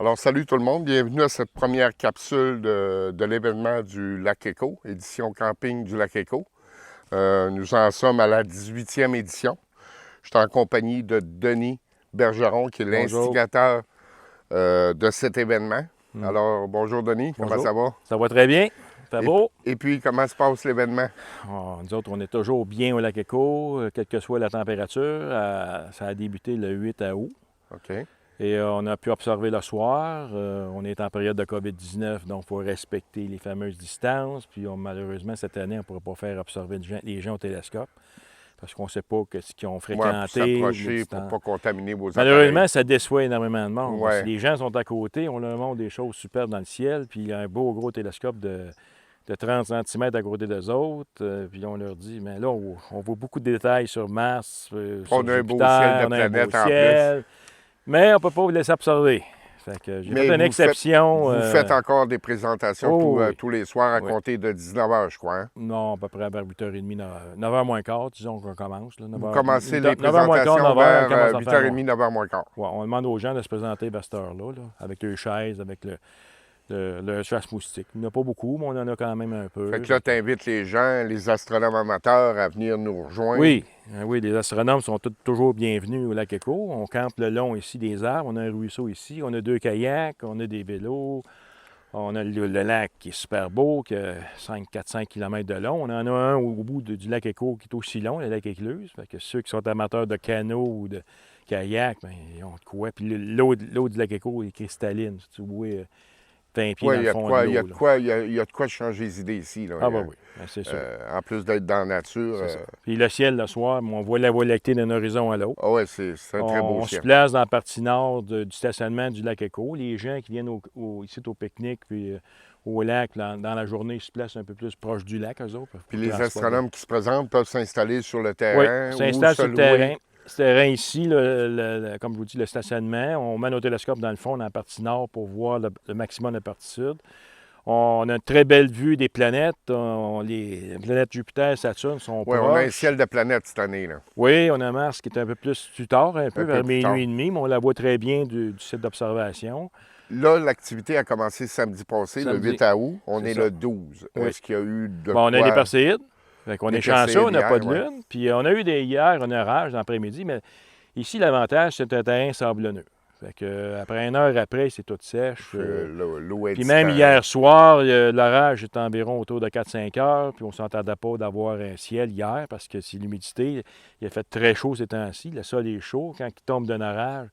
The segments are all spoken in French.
Alors, salut tout le monde, bienvenue à cette première capsule de l'événement du Lac Éco, édition camping du Lac Éco. Nous en sommes à la 18e édition. Je suis en compagnie de Denis Bergeron, qui est Bonjour. l'instigateur de cet événement. Alors, bonjour Denis, comment Bonjour. ça va? Ça va très bien. Ça Et, beau. et puis, comment se passe l'événement? Nous autres, on est toujours bien au lac Éco, quelle que soit la température. Ça a débuté le 8 août. OK. Et on a pu observer le soir. On est en période de COVID-19, donc il faut respecter les fameuses distances. Puis malheureusement, cette année, on ne pourra pas faire observer les gens au télescope parce qu'on ne sait pas ce qu'ils ont Moi, pour fréquenté. Les s'approcher, pour ne distances. pas contaminer vos Malheureusement, appareils. ça déçoit énormément de monde. Parce que Ouais. les gens sont à côté, on leur montre des choses superbes dans le ciel, puis il y a un beau gros télescope de 30 cm à côté des autres. Puis on leur dit, mais là, on voit beaucoup de détails sur Mars, sur On a un beau Jupiter, ciel de on a un beau planète en ciel, mais on ne peut pas vous laisser absorber. Fait que j'ai Mais fait une exception. vous faites encore des présentations Oui, tous les soirs à oui. compter de 19h, je crois. Hein? Non, à peu près vers 8h30, 9h moins quart, disons qu'on commence. Là, Vous 9h, commencez les 9h moins quart, présentations 9h, on commence vers à faire. 8h30, 9h moins quart. Ouais, on demande aux gens de se présenter vers cette heure-là, avec leurs chaises, avec le chasse moustique. Il n'y en a pas beaucoup, mais on en a quand même un peu. Fait que là, tu invites les gens, les astronomes amateurs à venir nous rejoindre. Oui, oui, les astronomes sont toujours bienvenus au lac Éco. On campe le long ici des arbres, on a un ruisseau ici, on a 2 kayaks, on a des vélos, on a le lac qui est super beau, qui a 400 km de long. On en a un au bout du lac Éco qui est aussi long, le lac Écluse. Fait que ceux qui sont amateurs de canot ou de kayak, bien, ils ont de quoi. Puis l'eau du lac Éco est cristalline. Si tu vois 20 pieds Oui, dans il le y a de fond quoi, de il y a l'eau. de quoi, il y a de quoi changer les idées ici. Là. Ah, bah oui, ben, c'est sûr. En plus d'être dans la nature. C'est ça. Puis le ciel, le soir, on voit la Voie lactée d'un horizon à l'autre. Ah ouais, c'est un très beau On se ciel. place dans la partie nord du stationnement du lac Éco. Les gens qui viennent ici au pique-nique puis au lac, dans la journée, ils se placent un peu plus proche du lac, eux autres. Puis les astronomes qui se présentent peuvent s'installer sur le Oui, terrain on ou s'installe se sur le louer. terrain. Ce terrain ici, comme je vous dis, le stationnement, on met nos télescopes dans le fond, dans la partie nord, pour voir le maximum de la partie sud. On a une très belle vue des planètes. Les planètes Jupiter, Saturne sont Oui, on a un proches. ciel de planète cette année. Là. Oui, on a Mars qui est un peu plus tard, un peu Un peu vers plus tard. minuit et demi, mais on la voit très bien du site d'observation. Là, l'activité a commencé samedi passé, le Samedi, 8 août. On c'est est ça. le 12. Oui. Est-ce qu'il y a eu de Bon, on a des quoi? Perséides. Fait qu'on Des est chanceux, on Perséides n'a pas hier, de ouais. lune. Puis on a eu hier un orage dans l'après-midi, mais ici, l'avantage, c'est un terrain sablonneux. Fait que, après une heure après, c'est tout sèche. L'eau est Puis même disparue. hier soir, l'orage est environ autour de 4-5 heures, puis on ne s'entendait pas d'avoir un ciel hier parce que c'est l'humidité. Il a fait très chaud ces temps-ci. Le sol est chaud. Quand il tombe d'un orage,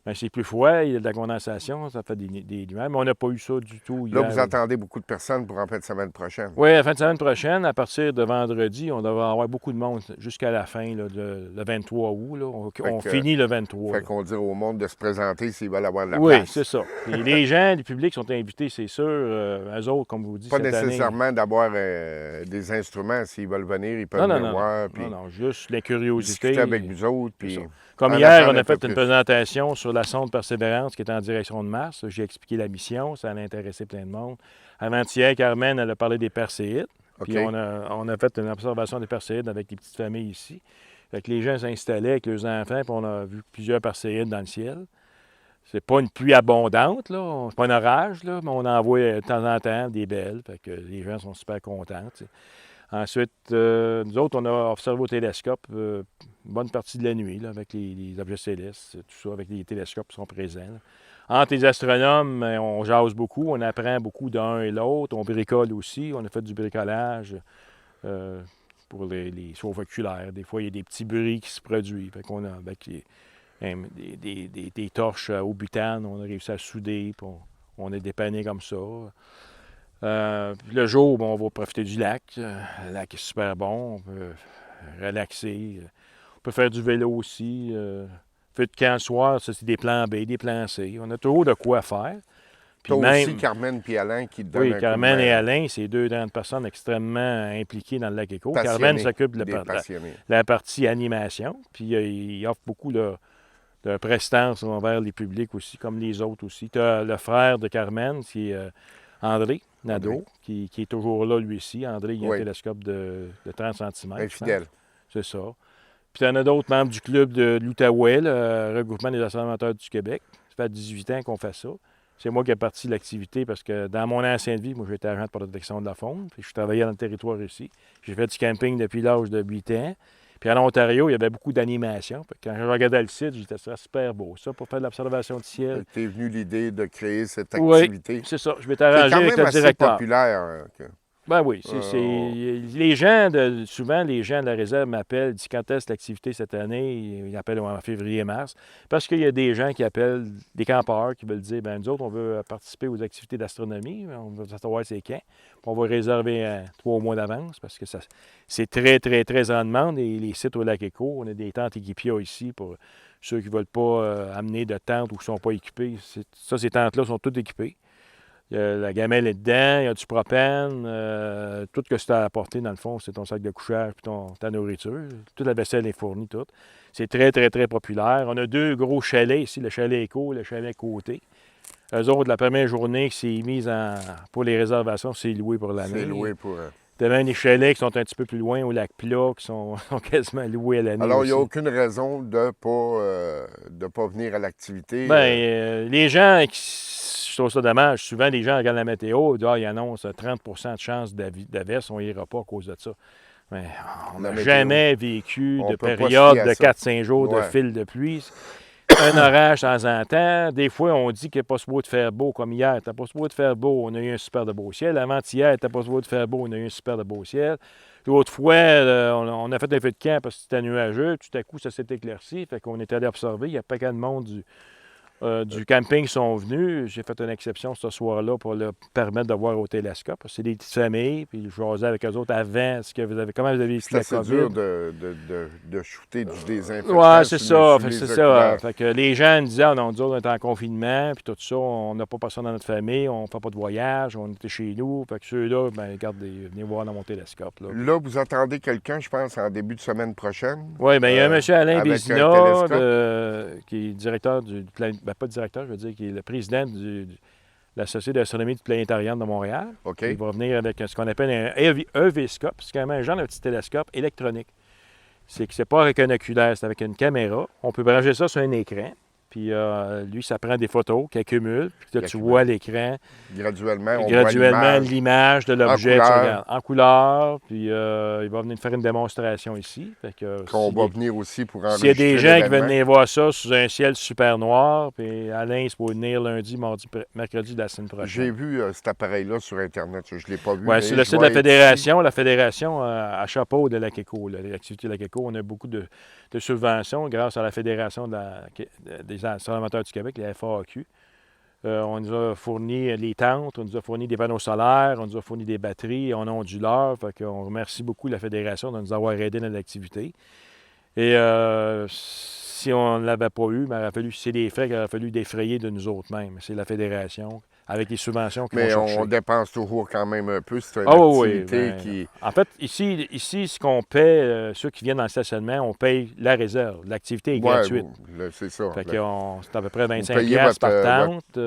bien, c'est plus froid, il y a de la condensation, ça fait des nuages. Mais on n'a pas eu ça du tout Là, hier. vous attendez beaucoup de personnes pour en fin de semaine prochaine. Oui, la fin de semaine prochaine, à partir de vendredi, on devrait avoir beaucoup de monde jusqu'à la fin, là, le 23 août. Là. On finit le 23. Fait Là. qu'on dit au monde de se présenter s'ils veulent avoir de la Oui, place. c'est ça. Et les gens, le public sont invités, c'est sûr. Eux autres, comme vous dites, Pas cette année... nécessairement d'avoir des instruments. S'ils veulent venir, ils peuvent Non, non, venir non, voir. Puis non, juste la curiosité. discuter avec nous autres. C'est Puis ça. Comme en hier, apprendre on a un peu fait une plus. présentation sur la sonde Persévérance qui est en direction de Mars. J'ai expliqué la mission, ça a intéressé plein de monde. Avant-hier, Carmen, elle a parlé des Perséides. Puis OK. on a fait une observation des Perséides avec les petites familles ici. Fait que les gens s'installaient avec leurs enfants, puis on a vu plusieurs Perséides dans le ciel. C'est pas une pluie abondante, là. C'est pas un orage, là, mais on en voit de temps en temps des belles. Fait que les gens sont super contents. T'sais. Ensuite, nous autres, on a observé au télescope une bonne partie de la nuit, là, avec les objets célestes, tout ça, avec les télescopes qui sont présents. Là. Entre les astronomes, on jase beaucoup, on apprend beaucoup d'un et l'autre, on bricole aussi, on a fait du bricolage pour les sauves oculaires. Des fois, il y a des petits bruits qui se produisent. Fait qu'on a, avec des torches au butane, on a réussi à souder, puis on est dépanné comme ça. Le jour, bon, on va profiter du lac. Le lac est super bon, on peut relaxer. On peut faire du vélo aussi. Feu de camp le soir, ça c'est des plans B, des plans C. On a toujours de quoi faire. Puis T'as même, aussi Carmen et Alain qui te donnent oui, un coup de Carmen main. et Alain, c'est deux grandes personnes extrêmement impliquées dans le lac Éco. Carmen Passionnés, s'occupe de des passionnés. la partie animation, puis il offre beaucoup de prestance envers les publics aussi, comme les autres aussi. Tu as le frère de Carmen, c'est André Nadeau, André. Qui est toujours là, lui aussi. André, il a un Oui. télescope de 30 cm. Infidèle. C'est ça. Puis il y en a d'autres membres du club de l'Outaouais, le regroupement des astronomes du Québec. Ça fait 18 ans qu'on fait ça. C'est moi qui ai parti l'activité parce que dans mon ancienne vie, moi, j'étais agent de protection de la faune. Puis je travaillais dans le territoire ici. J'ai fait du camping depuis l'âge de 8 ans. Puis en Ontario, il y avait beaucoup d'animation. Quand je regardais le site, j'étais super beau. Ça, pour faire de l'observation de ciel. T'es venu l'idée de créer cette Oui, activité. c'est ça. Je m'étais C'est arrangé quand avec même le assez directeur. populaire. Ben oui, Euh, les gens, souvent, les gens de la réserve m'appellent, disent quand est-ce l'activité cette année, ils appellent en février-mars, parce qu'il y a des gens qui appellent, des campeurs qui veulent dire, ben nous autres, on veut participer aux activités d'astronomie, on veut savoir c'est quand, puis on va réserver 3 mois d'avance, parce que c'est très, très, très en demande, et les sites au lac Éco, on a des tentes Équipia ici pour ceux qui ne veulent pas amener de tentes ou qui ne sont pas équipés. Ces tentes-là sont toutes équipées. Il y a la gamelle est dedans, il y a du propane, tout ce que tu as à apporter, dans le fond, c'est ton sac de couchage puis ta nourriture. Toute la vaisselle est fournie, toute. C'est très, très, très populaire. On a 2 gros chalets ici, le chalet Éco et le chalet Côté. Eux autres, la première journée qui s'est mise pour les réservations, c'est loué pour l'année. c'est loué pour... T'as même des chalets qui sont un petit peu plus loin au lac Plat, qui sont quasiment loués à l'année. Alors, il aussi. n'y a aucune raison de ne pas venir à l'activité. Les gens, je trouve ça dommage, souvent les gens regardent la météo et disent ils annoncent 30 de chance d'averse, on n'ira pas à cause de ça. Mais on La n'a météo, jamais vécu on de peut pas se période fier à de ça. 4-5 jours de Ouais. fil de pluie. Un orage de temps en temps. Des fois, on dit qu'il n'est pas supposé de faire beau, comme hier. T'as pas supposé de faire beau, on a eu un super de beau ciel. Avant-hier, t'as pas supposé de faire beau, on a eu un super de beau ciel. L'autre fois, on a fait un feu de camp parce que c'était nuageux. Tout à coup, ça s'est éclairci. Fait qu'on est allé observer. Il y a pas qu'un de monde du camping qui sont venus. J'ai fait une exception ce soir-là pour leur permettre de voir au télescope. C'est des petites familles, puis je jasais avec eux autres avant comment vous avez vécu C'est la assez COVID. dur de shooter du désinfectant. Oui, c'est ça. sur les C'est ça. oculaires. Fait que les gens nous disaient, ah non, nous autres, on est en confinement, puis tout ça, on n'a pas personne dans notre famille, on ne fait pas de voyage, on était chez nous. Fait que ceux-là, ben, regardez, venez voir dans mon télescope. Là. Là, vous attendez quelqu'un, je pense, en début de semaine prochaine. Oui, bien, il y a un monsieur Alain avec un Vézina, télescope. qui est directeur ben, pas directeur, je veux dire, qui est le président de la Société d'astronomie du planétarium de Montréal. OK. Il va venir avec ce qu'on appelle un EV-scope. C'est quand même un genre de petit télescope électronique. C'est que c'est pas avec un oculaire, c'est avec une caméra. On peut brancher ça sur un écran. Puis lui, ça prend des photos qu'il accumule. Puis là, tu vois à l'écran Graduellement, on graduellement voit l'image de l'objet. couleur. En couleur. Puis il va venir faire une démonstration ici. Fait que, qu'on va venir aussi pour s'il y a enregistrer des gens qui veulent l'événement. venir voir ça sous un ciel super noir, puis Alain, c'est pour venir lundi, mardi, mercredi de la semaine prochaine. J'ai vu cet appareil-là sur Internet. Je ne l'ai pas vu. Oui, mais sur le je site de vais la être Fédération. La Fédération à chapeau de lac Éco, l'activité de lac Éco. On a beaucoup de subventions grâce à la Fédération des astronomateurs du Québec, la FAQ. On nous a fourni les tentes, on nous a fourni des panneaux solaires, on nous a fourni des batteries, on onduleur. Fait qu'on remercie beaucoup la Fédération de nous avoir aidés dans l'activité. Et si on ne l'avait pas eu, c'est des frais qu'il aurait fallu défrayer de nous autres mêmes. C'est la Fédération, avec les subventions qu'ils Mais vont chercher. on dépense toujours quand même un peu. C'est une Oui, activité ben, qui... En fait, ici ce qu'on paie, ceux qui viennent dans le stationnement, on paye la réserve. L'activité est gratuite. C'est ça. Fait que c'est à peu près 25 payez piastres par votre- tente.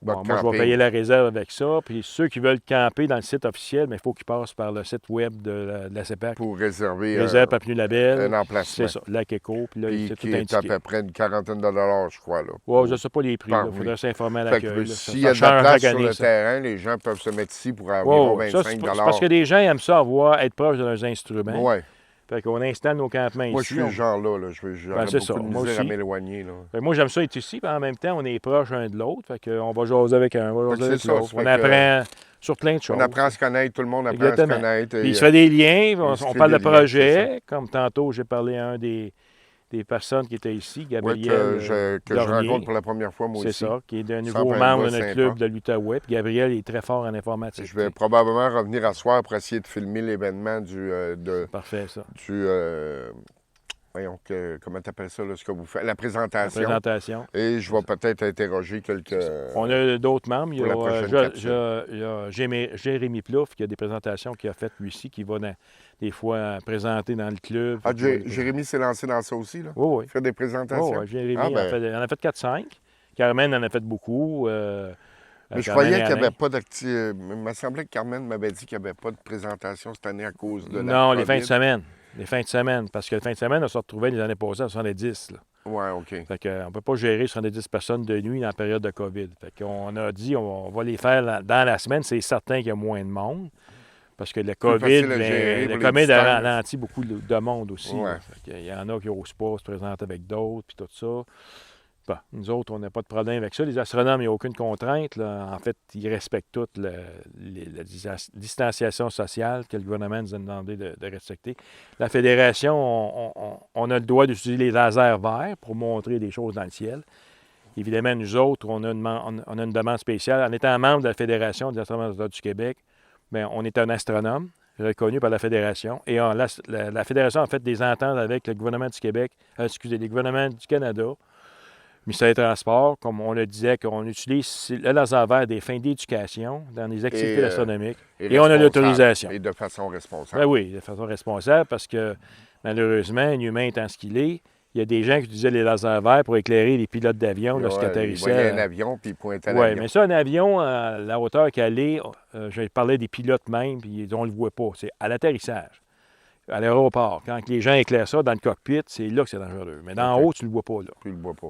votre Moi, je vais camping. payer la réserve avec ça. Puis ceux qui veulent camper dans le site officiel, mais il faut qu'ils passent par le site web de la CEPAC. Pour réserver Réserve Papenu Label. un emplacement. C'est ça, lac Éco. Puis là, Puis c'est tout qui est à indiqué. peu près une quarantaine de dollars, je crois. Là, Ouais, je ne sais pas les prix. Par Il faudrait oui. s'informer à Fait que l'accueil. s'il y a de la place sur le terrain, les gens peuvent se mettre ici pour environ Ouais, ça, 25 c'est parce que les gens aiment ça, être proche de leurs instruments. Oui. Fait qu'on installe nos campements Moi, ici. je suis ce genre-là. J'aurais c'est beaucoup ça, de moi misère à aussi. m'éloigner. Là. Fait que moi, j'aime ça être ici, puis en même temps, on est proche un de l'autre. Fait qu'on va jaser avec un, on va Fait que jaser avec c'est ça, l'autre. ça On fait que apprend sur plein de choses. On apprend à se connaître, tout le monde apprend Exactement. à se connaître. Puis il se fait des liens, on se crée parle de des liens, projets. Comme tantôt, j'ai parlé à un des personnes qui étaient ici, Gabriel que je Dornier. rencontre pour la première fois, moi C'est aussi. ça, qui est un Semble nouveau un membre gars de notre sympa. club de l'Outaouais. Puis Gabriel est très fort en informatique. Je vais probablement revenir à soir pour essayer de filmer l'événement Parfait, ça. voyons, comment tu appelles ça, là, ce que vous faites? La La présentation. présentation. Et je vais peut-être interroger quelques... On a d'autres membres. Il y pour la a, prochaine il y a Jérémy Plouffe qui a des présentations qu'il a faites lui aussi, qui va des fois présenter dans le club. Ah, Jérémy s'est lancé dans ça aussi, là? Oui, oui. Il fait des présentations? Oui, Jérémy Ah, ben. il en a fait 4-5. Carmen en a fait beaucoup. Mais je Carmen croyais et qu'il n'y Alain. avait pas d'activité. Il me semblait que Carmen m'avait dit qu'il n'y avait pas de présentation cette année à cause de la Non, les COVID. fins de semaine. Les fins de semaine. Parce que les fins de semaine, on se retrouvait les années passées à 70. Là. Ouais, OK. Fait qu'on ne peut pas gérer 70 personnes de nuit dans la période de COVID. Fait qu'on a dit on va les faire dans la semaine. C'est certain qu'il y a moins de monde. Parce que le COVID, facile à gérer le pour les COVID a distances. ralenti beaucoup de monde aussi. Ouais. Là. Fait qu'il y en a qui n'osent pas se présenter avec d'autres, puis tout ça. Bon, nous autres, on n'a pas de problème avec ça. Les astronomes, il n'y a aucune contrainte. Là. En fait, ils respectent toute la distanciation sociale que le gouvernement nous a demandé de respecter. La Fédération, on a le droit d'utiliser les lasers verts pour montrer des choses dans le ciel. Évidemment, nous autres, on a une demande spéciale. En étant membre de la Fédération des astronomes du Québec, bien, on est un astronome reconnu par la Fédération. Et la Fédération a fait des ententes avec le gouvernement du Québec, les gouvernements du Canada, ministère des Transports, comme on le disait, qu'on utilise le laser vert des fins d'éducation dans les activités astronomiques. Et on a l'autorisation. Et de façon responsable. Ben oui, de façon responsable, parce que malheureusement, un humain étant ce qu'il est, il y a des gens qui utilisaient les lasers verts pour éclairer les pilotes d'avion lorsqu'ils atterrissaient. Ils voyaient un avion, puis ils pointaient l'avion. Oui, mais ça, un avion, à la hauteur qu'elle est, je parlais des pilotes même, puis on ne le voit pas. C'est à l'atterrissage, à l'aéroport. Quand les gens éclairent ça dans le cockpit, c'est là que c'est dangereux. Mais d'en haut, tu ne le vois pas, là. Tu ne le vois pas.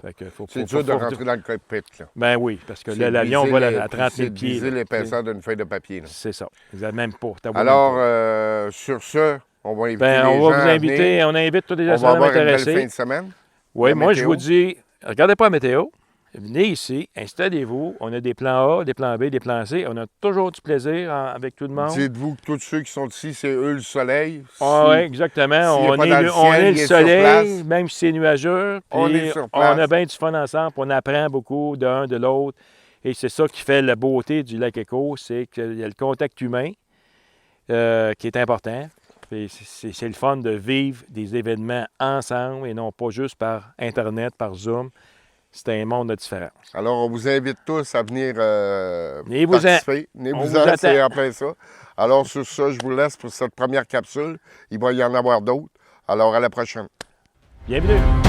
C'est dur de rentrer dans le cockpit, là. Ben oui, parce que là, l'avion vole à 30 000 pieds. C'est l'épaisseur d'une feuille de papier, là. C'est ça. Même pas. Alors, sur ce, on va inviter les gens on va vous inviter. On invite tous les astronomes intéressés. On va avoir une belle fin de semaine. Oui, moi, je vous dis, regardez pas la météo. Venez ici, installez-vous. On a des plans A, des plans B, des plans C. On a toujours du plaisir avec tout le monde. Dites-vous que tous ceux qui sont ici, c'est eux le soleil. Ah oui, exactement. On est le soleil, même si c'est nuageux. On est sur place. On a bien du fun ensemble. On apprend beaucoup d'un de l'autre. Et c'est ça qui fait la beauté du lac Éco, c'est qu'il y a le contact humain qui est important. C'est le fun de vivre des événements ensemble et non pas juste par Internet, par Zoom. C'est un monde de différence. Alors, on vous invite tous à venir participer. Venez-vous-en, c'est en plein ça. Alors, sur ça, je vous laisse pour cette première capsule. Il va y en avoir d'autres. Alors, à la prochaine. Bienvenue.